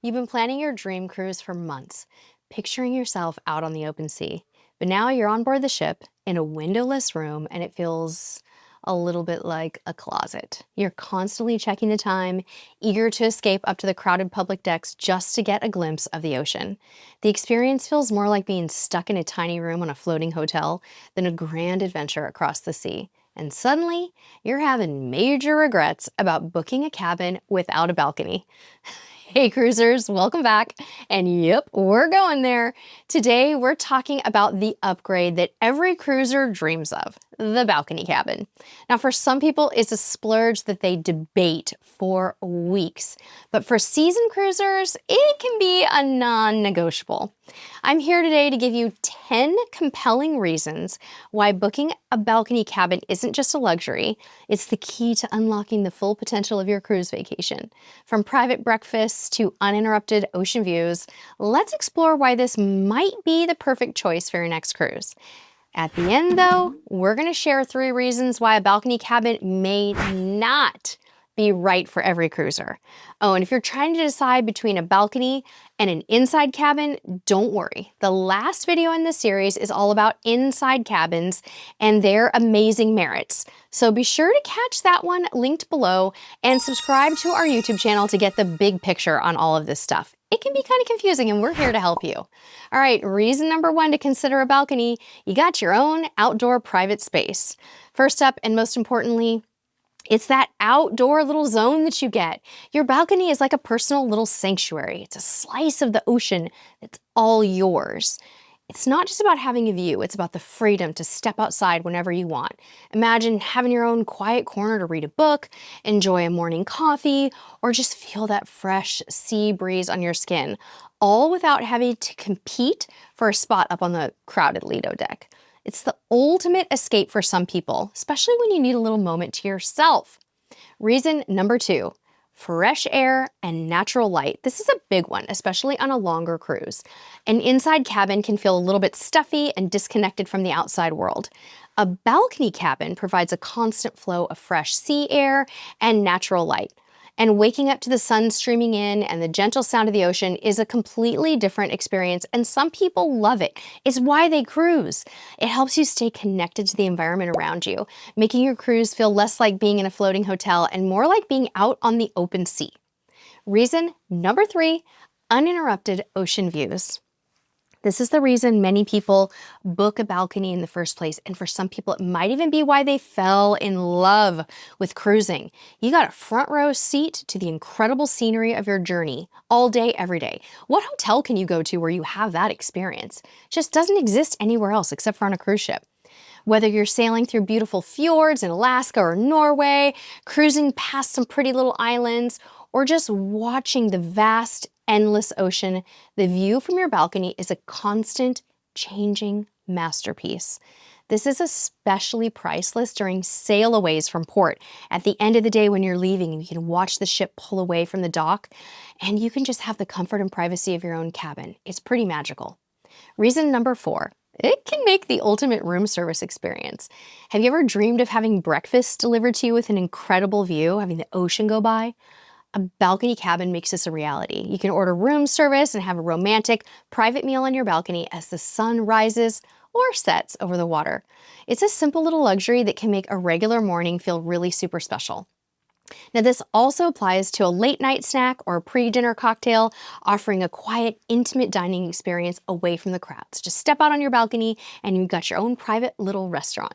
You've been planning your dream cruise for months, picturing yourself out on the open sea. But now you're on board the ship in a windowless room and it feels a little bit like a closet. You're constantly checking the time, eager to escape up to the crowded public decks just to get a glimpse of the ocean. The experience feels more like being stuck in a tiny room on a floating hotel than a grand adventure across the sea. And suddenly, you're having major regrets about booking a cabin without a balcony. Hey cruisers, welcome back. And yep, we're going there. Today, we're talking about the upgrade that every cruiser dreams of, the balcony cabin. Now, for some people, it's a splurge that they debate for weeks. But for seasoned cruisers, it can be a non-negotiable. I'm here today to give you 10 compelling reasons why booking a balcony cabin isn't just a luxury, it's the key to unlocking the full potential of your cruise vacation. From private breakfasts to uninterrupted ocean views, let's explore why this might be the perfect choice for your next cruise. At the end, though, we're going to share 3 reasons why a balcony cabin may not be right for every cruiser. Oh, and if you're trying to decide between a balcony and an inside cabin, don't worry. The last video in this series is all about inside cabins and their amazing merits. So be sure to catch that one linked below and subscribe to our YouTube channel to get the big picture on all of this stuff. It can be kind of confusing and we're here to help you. All right, reason number 1 to consider a balcony, you got your own outdoor private space. First up, and most importantly, it's that outdoor little zone that you get. Your balcony is like a personal little sanctuary. It's a slice of the ocean that's all yours. It's not just about having a view, it's about the freedom to step outside whenever you want. Imagine having your own quiet corner to read a book, enjoy a morning coffee, or just feel that fresh sea breeze on your skin, all without having to compete for a spot up on the crowded Lido deck. It's the ultimate escape for some people, especially when you need a little moment to yourself. Reason number 2, fresh air and natural light. This is a big one, especially on a longer cruise. An inside cabin can feel a little bit stuffy and disconnected from the outside world. A balcony cabin provides a constant flow of fresh sea air and natural light. And waking up to the sun streaming in and the gentle sound of the ocean is a completely different experience, and some people love it. It's why they cruise. It helps you stay connected to the environment around you, making your cruise feel less like being in a floating hotel and more like being out on the open sea. Reason number 3, uninterrupted ocean views. This is the reason many people book a balcony in the first place, and for some people it might even be why they fell in love with cruising. You got a front row seat to the incredible scenery of your journey, all day, every day. What hotel can you go to where you have that experience? It just doesn't exist anywhere else except for on a cruise ship. Whether you're sailing through beautiful fjords in Alaska or Norway, cruising past some pretty little islands, or just watching the vast, endless ocean, the view from your balcony is a constant, changing masterpiece. This is especially priceless during sailaways from port. At the end of the day when you're leaving, you can watch the ship pull away from the dock, and you can just have the comfort and privacy of your own cabin. It's pretty magical. Reason number 4. It can make the ultimate room service experience. Have you ever dreamed of having breakfast delivered to you with an incredible view, having the ocean go by? A balcony cabin makes this a reality. You can order room service and have a romantic, private meal on your balcony as the sun rises or sets over the water. It's a simple little luxury that can make a regular morning feel really super special. Now, this also applies to a late night snack or a pre-dinner cocktail, offering a quiet, intimate dining experience away from the crowds. Just step out on your balcony and you've got your own private little restaurant.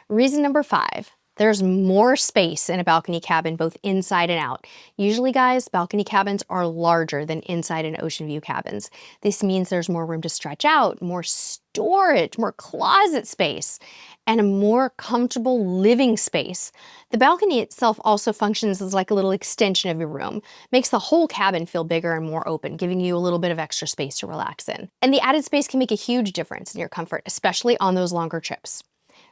Reason number 5. There's more space in a balcony cabin, both inside and out. Usually, guys, balcony cabins are larger than inside and ocean view cabins. This means there's more room to stretch out, more storage, more closet space, and a more comfortable living space. The balcony itself also functions as like a little extension of your room, makes the whole cabin feel bigger and more open, giving you a little bit of extra space to relax in. And the added space can make a huge difference in your comfort, especially on those longer trips.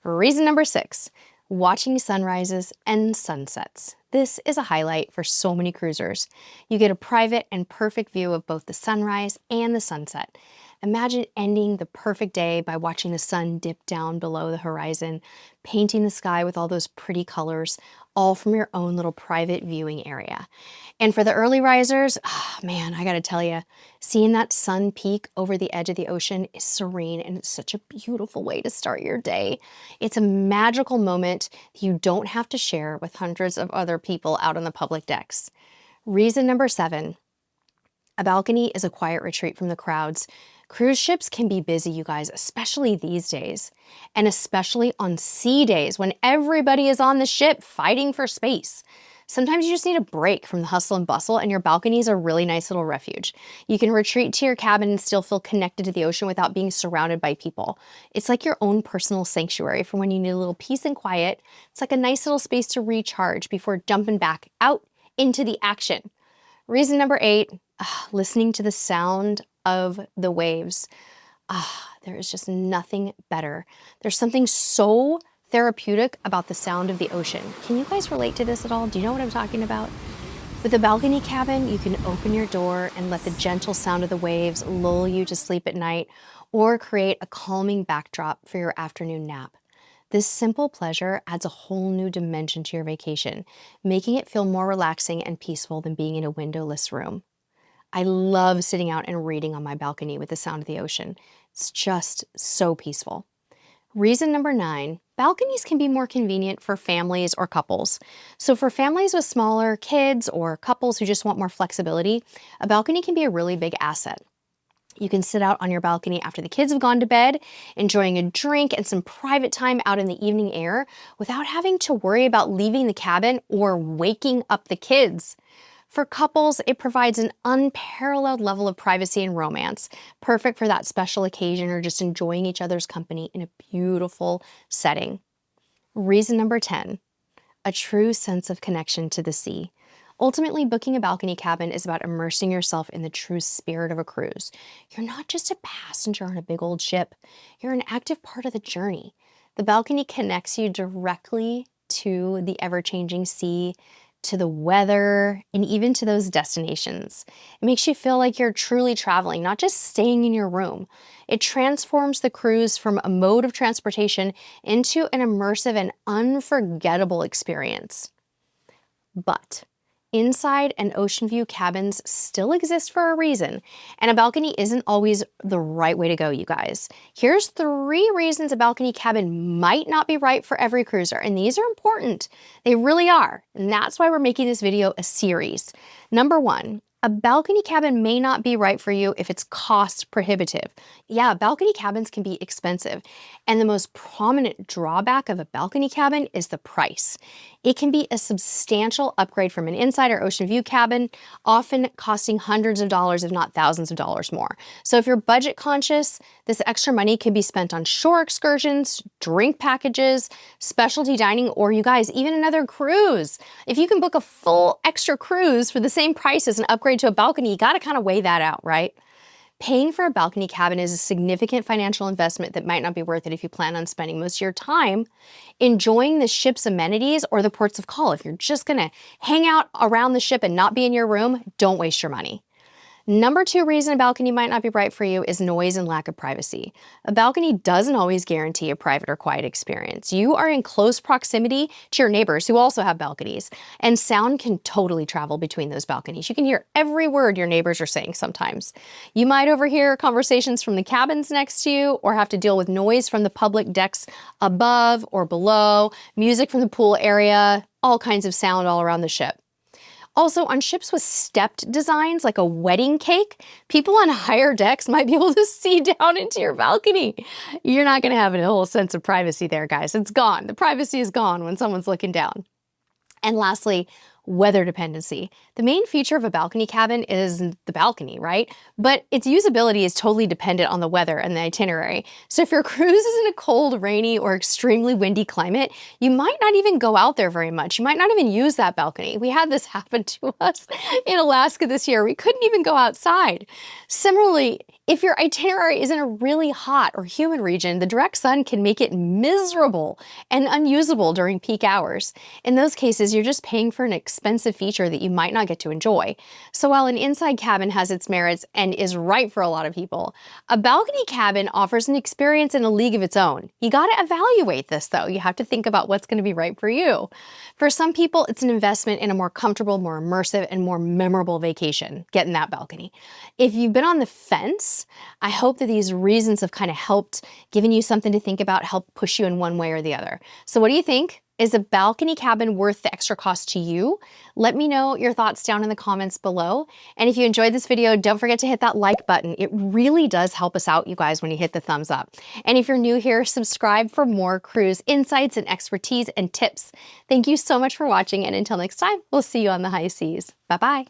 Reason number 6. Watching sunrises and sunsets. This is a highlight for so many cruisers. You get a private and perfect view of both the sunrise and the sunset. Imagine ending the perfect day by watching the sun dip down below the horizon, painting the sky with all those pretty colors, all from your own little private viewing area. And for the early risers, oh man, I gotta tell you, seeing that sun peek over the edge of the ocean is serene, and it's such a beautiful way to start your day. It's a magical moment you don't have to share with hundreds of other people out on the public decks. Reason number 7, a balcony is a quiet retreat from the crowds. Cruise ships can be busy, you guys, especially these days, and especially on sea days when everybody is on the ship fighting for space. Sometimes you just need a break from the hustle and bustle, and your balcony is a really nice little refuge. You can retreat to your cabin and still feel connected to the ocean without being surrounded by people. It's like your own personal sanctuary for when you need a little peace and quiet. It's like a nice little space to recharge before jumping back out into the action. Reason number 8, listening to the sound of the waves. There is just nothing better. There's something so therapeutic about the sound of the ocean. Can you guys relate to this at all? Do you know what I'm talking about? With a balcony cabin, you can open your door and let the gentle sound of the waves lull you to sleep at night, or create a calming backdrop for your afternoon nap. This simple pleasure adds a whole new dimension to your vacation, making it feel more relaxing and peaceful than being in a windowless room. I love sitting out and reading on my balcony with the sound of the ocean. It's just so peaceful. Reason number 9, balconies can be more convenient for families or couples. So for families with smaller kids or couples who just want more flexibility, a balcony can be a really big asset. You can sit out on your balcony after the kids have gone to bed, enjoying a drink and some private time out in the evening air without having to worry about leaving the cabin or waking up the kids. For couples, it provides an unparalleled level of privacy and romance, perfect for that special occasion or just enjoying each other's company in a beautiful setting. Reason number 10, a true sense of connection to the sea. Ultimately, booking a balcony cabin is about immersing yourself in the true spirit of a cruise. You're not just a passenger on a big old ship. You're an active part of the journey. The balcony connects you directly to the ever-changing sea, to the weather, and even to those destinations. It makes you feel like you're truly traveling, not just staying in your room. It transforms the cruise from a mode of transportation into an immersive and unforgettable experience. But inside and ocean view cabins still exist for a reason, and a balcony isn't always the right way to go, you guys. Here's 3 reasons a balcony cabin might not be right for every cruiser, and these are important. They really are, and that's why we're making this video a series. Number 1, a balcony cabin may not be right for you if it's cost prohibitive. Yeah, balcony cabins can be expensive, and the most prominent drawback of a balcony cabin is the price. It can be a substantial upgrade from an inside or ocean view cabin, often costing hundreds of dollars, if not thousands of dollars more. So if you're budget conscious, this extra money can be spent on shore excursions, drink packages, specialty dining, or you guys, even another cruise. If you can book a full extra cruise for the same price as an upgrade to a balcony, you gotta kind of weigh that out, right? Paying for a balcony cabin is a significant financial investment that might not be worth it if you plan on spending most of your time enjoying the ship's amenities or the ports of call. If you're just gonna hang out around the ship and not be in your room, don't waste your money. Number 2 reason a balcony might not be right for you is noise and lack of privacy. A balcony doesn't always guarantee a private or quiet experience. You are in close proximity to your neighbors who also have balconies, and sound can totally travel between those balconies. You can hear every word your neighbors are saying sometimes. You might overhear conversations from the cabins next to you, or have to deal with noise from the public decks above or below, music from the pool area, all kinds of sound all around the ship. Also, on ships with stepped designs, like a wedding cake, people on higher decks might be able to see down into your balcony. You're not gonna have a whole sense of privacy there, guys. It's gone. The privacy is gone when someone's looking down. And lastly, weather dependency. The main feature of a balcony cabin is the balcony, right? But its usability is totally dependent on the weather and the itinerary. So if your cruise is in a cold, rainy, or extremely windy climate, you might not even go out there very much. You might not even use that balcony. We had this happen to us in Alaska this year. We couldn't even go outside. Similarly, if your itinerary is in a really hot or humid region, the direct sun can make it miserable and unusable during peak hours. In those cases, you're just paying for an expensive feature that you might not get to enjoy. So while an inside cabin has its merits and is right for a lot of people, a balcony cabin offers an experience in a league of its own. You gotta evaluate this though. You have to think about what's gonna be right for you. For some people, it's an investment in a more comfortable, more immersive, and more memorable vacation, getting that balcony. If you've been on the fence, I hope that these reasons have kind of helped, given you something to think about, help push you in one way or the other. So what do you think? Is a balcony cabin worth the extra cost to you? Let me know your thoughts down in the comments below. And if you enjoyed this video, don't forget to hit that like button. It really does help us out, you guys, when you hit the thumbs up. And if you're new here, subscribe for more cruise insights and expertise and tips. Thank you so much for watching, and until next time, we'll see you on the high seas. Bye-bye.